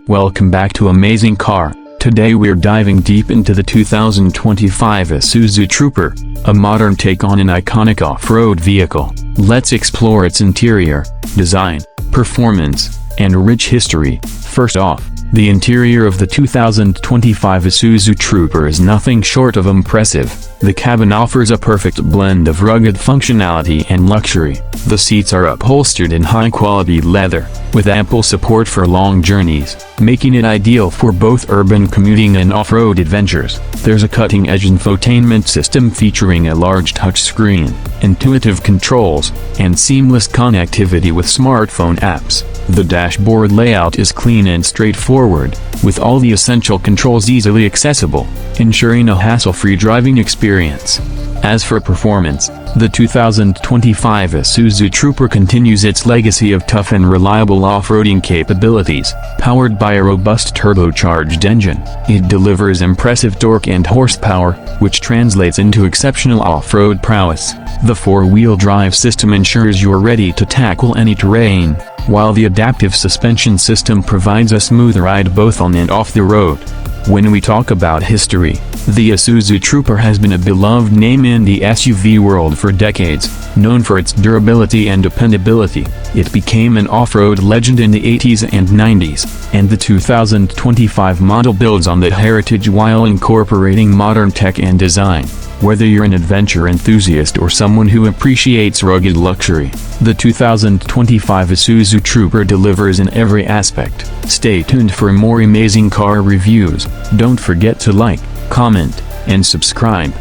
Welcome back to Amazing Car. Today we're diving deep into the 2025 Isuzu Trooper, a modern take on an iconic off-road vehicle. Let's explore its interior, design, performance, and rich history. First off, the interior of the 2025 Isuzu Trooper is nothing short of impressive. The cabin offers a perfect blend of rugged functionality and luxury. The seats are upholstered in high-quality leather, with ample support for long journeys, making it ideal for both urban commuting and off-road adventures. There's a cutting-edge infotainment system featuring a large touchscreen, intuitive controls, and seamless connectivity with smartphone apps. The dashboard layout is clean and straightforward, with all the essential controls easily accessible, ensuring a hassle-free driving experience. As for performance, the 2025 Isuzu Trooper continues its legacy of tough and reliable off-roading capabilities. Powered by a robust turbocharged engine, it delivers impressive torque and horsepower, which translates into exceptional off-road prowess. The four-wheel drive system ensures you're ready to tackle any terrain, while the adaptive suspension system provides a smooth ride both on and off the road. When we talk about history, the Isuzu Trooper has been a beloved name in the SUV world for decades. Known for its durability and dependability, it became an off-road legend in the 80s and 90s, and the 2025 model builds on that heritage while incorporating modern tech and design. Whether you're an adventure enthusiast or someone who appreciates rugged luxury, the 2025 Isuzu Trooper delivers in every aspect. Stay tuned for more amazing car reviews. Don't forget to like, comment, and subscribe.